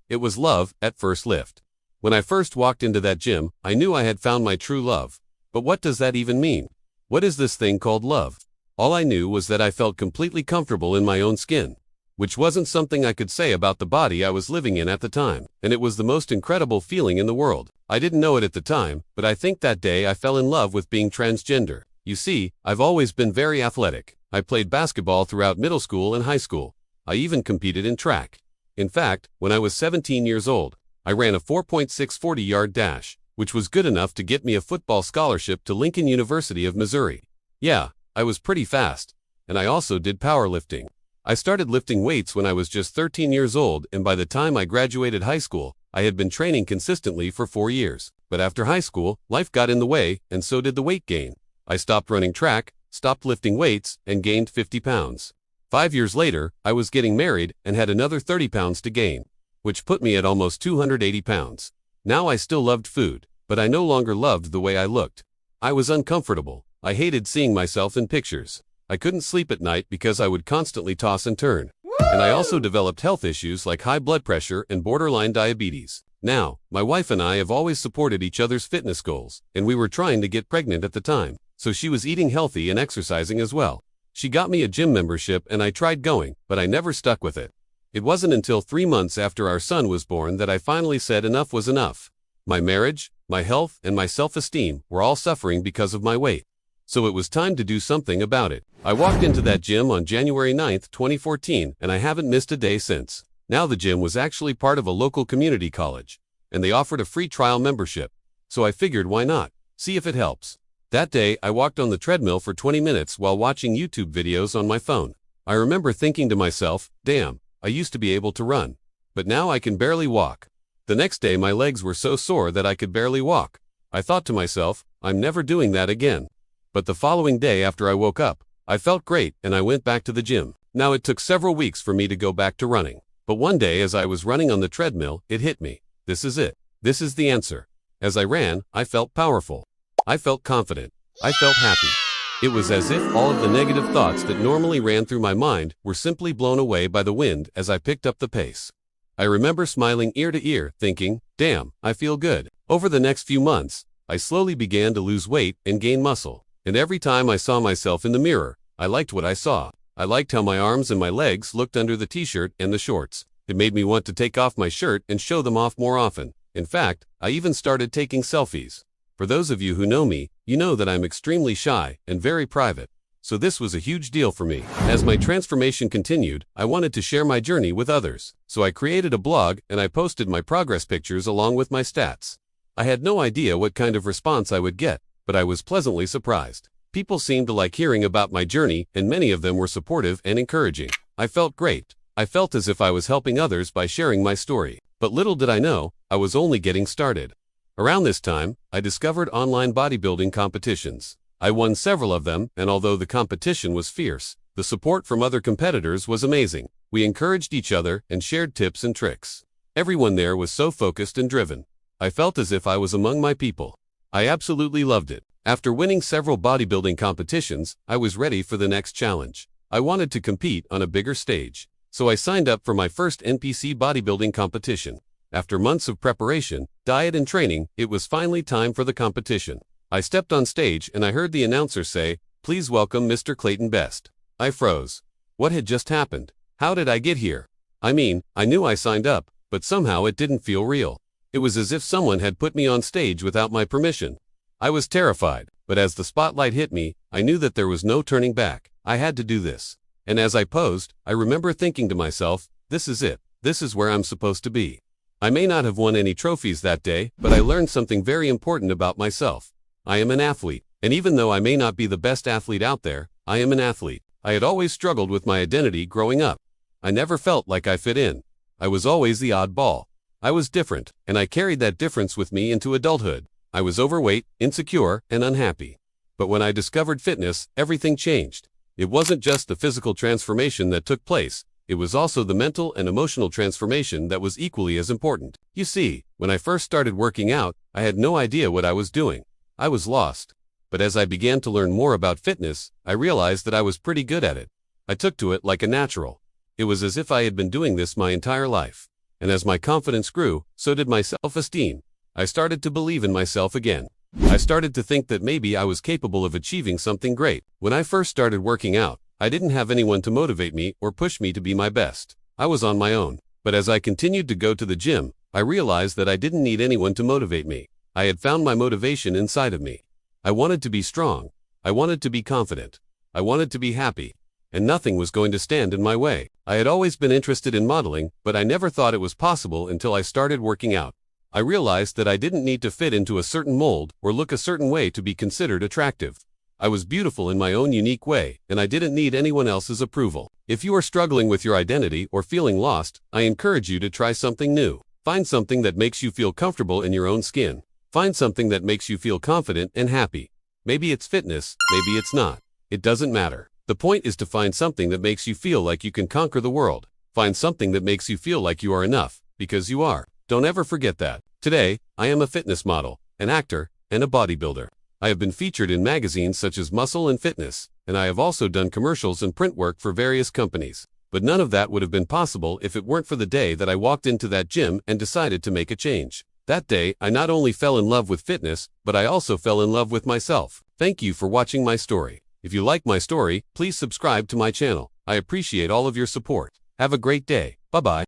It was love at first lift. When I first walked into that gym, I knew I had found my true love. But what does that even mean? What is this thing called love? All I knew was that I felt completely comfortable in my own skin, which wasn't something I could say about the body I was living in at the time, and it was the most incredible feeling in the world. I didn't know it at the time, but I think that day I fell in love with being transgender. You see, I've always been very athletic. I played basketball throughout middle school and high school. I even competed in track. In fact, when I was 17 years old, I ran a 4.6 40-yard dash, which was good enough to get me a football scholarship to Lincoln University of Missouri. Yeah, I was pretty fast, and I also did powerlifting. I started lifting weights when I was just 13 years old, and by the time I graduated high school, I had been training consistently for 4 years. But after high school, life got in the way, and so did the weight gain. I stopped running track, stopped lifting weights, and gained 50 pounds. 5 years later, I was getting married and had another 30 pounds to gain, which put me at almost 280 pounds. Now I still loved food, but I no longer loved the way I looked. I was uncomfortable. I hated seeing myself in pictures. I couldn't sleep at night because I would constantly toss and turn. And I also developed health issues like high blood pressure and borderline diabetes. Now, my wife and I have always supported each other's fitness goals, and we were trying to get pregnant at the time, so she was eating healthy and exercising as well. She got me a gym membership and I tried going, but I never stuck with it. It wasn't until 3 months after our son was born that I finally said enough was enough. My marriage, my health, and my self-esteem were all suffering because of my weight. So it was time to do something about it. I walked into that gym on January 9, 2014, and I haven't missed a day since. Now the gym was actually part of a local community college, and they offered a free trial membership. So I figured why not? See if it helps. That day, I walked on the treadmill for 20 minutes while watching YouTube videos on my phone. I remember thinking to myself, damn, I used to be able to run, but now I can barely walk. The next day my legs were so sore that I could barely walk. I thought to myself, I'm never doing that again. But the following day after I woke up, I felt great and I went back to the gym. Now it took several weeks for me to go back to running. But one day as I was running on the treadmill, it hit me. This is it. This is the answer. As I ran, I felt powerful. I felt confident. I felt happy. It was as if all of the negative thoughts that normally ran through my mind were simply blown away by the wind as I picked up the pace. I remember smiling ear to ear, thinking, damn, I feel good. Over the next few months, I slowly began to lose weight and gain muscle. And every time I saw myself in the mirror, I liked what I saw. I liked how my arms and my legs looked under the t-shirt and the shorts. It made me want to take off my shirt and show them off more often. In fact, I even started taking selfies. For those of you who know me, you know that I'm extremely shy and very private. So this was a huge deal for me. As my transformation continued, I wanted to share my journey with others. So I created a blog and I posted my progress pictures along with my stats. I had no idea what kind of response I would get, but I was pleasantly surprised. People seemed to like hearing about my journey, and many of them were supportive and encouraging. I felt great. I felt as if I was helping others by sharing my story. But little did I know, I was only getting started. Around this time, I discovered online bodybuilding competitions. I won several of them, and although the competition was fierce, the support from other competitors was amazing. We encouraged each other and shared tips and tricks. Everyone there was so focused and driven. I felt as if I was among my people. I absolutely loved it. After winning several bodybuilding competitions, I was ready for the next challenge. I wanted to compete on a bigger stage. So I signed up for my first NPC bodybuilding competition. After months of preparation, diet and training, it was finally time for the competition. I stepped on stage and I heard the announcer say, "Please welcome Mr. Clayton Best." I froze. What had just happened? How did I get here? I mean, I knew I signed up, but somehow it didn't feel real. It was as if someone had put me on stage without my permission. I was terrified, but as the spotlight hit me, I knew that there was no turning back. I had to do this. And as I posed, I remember thinking to myself, this is it. This is where I'm supposed to be. I may not have won any trophies that day, but I learned something very important about myself. I am an athlete, and even though I may not be the best athlete out there, I am an athlete. I had always struggled with my identity growing up. I never felt like I fit in. I was always the oddball. I was different, and I carried that difference with me into adulthood. I was overweight, insecure, and unhappy. But when I discovered fitness, everything changed. It wasn't just the physical transformation that took place, it was also the mental and emotional transformation that was equally as important. You see, when I first started working out, I had no idea what I was doing. I was lost. But as I began to learn more about fitness, I realized that I was pretty good at it. I took to it like a natural. It was as if I had been doing this my entire life. And as my confidence grew, so did my self-esteem. I started to believe in myself again. I started to think that maybe I was capable of achieving something great. When I first started working out, I didn't have anyone to motivate me or push me to be my best. I was on my own. But as I continued to go to the gym, I realized that I didn't need anyone to motivate me. I had found my motivation inside of me. I wanted to be strong. I wanted to be confident. I wanted to be happy. And nothing was going to stand in my way. I had always been interested in modeling, but I never thought it was possible until I started working out. I realized that I didn't need to fit into a certain mold or look a certain way to be considered attractive. I was beautiful in my own unique way, and I didn't need anyone else's approval. If you are struggling with your identity or feeling lost, I encourage you to try something new. Find something that makes you feel comfortable in your own skin. Find something that makes you feel confident and happy. Maybe it's fitness, maybe it's not. It doesn't matter. The point is to find something that makes you feel like you can conquer the world. Find something that makes you feel like you are enough, because you are. Don't ever forget that. Today, I am a fitness model, an actor, and a bodybuilder. I have been featured in magazines such as Muscle and Fitness, and I have also done commercials and print work for various companies. But none of that would have been possible if it weren't for the day that I walked into that gym and decided to make a change. That day, I not only fell in love with fitness, but I also fell in love with myself. Thank you for watching my story. If you like my story, please subscribe to my channel. I appreciate all of your support. Have a great day. Bye-bye.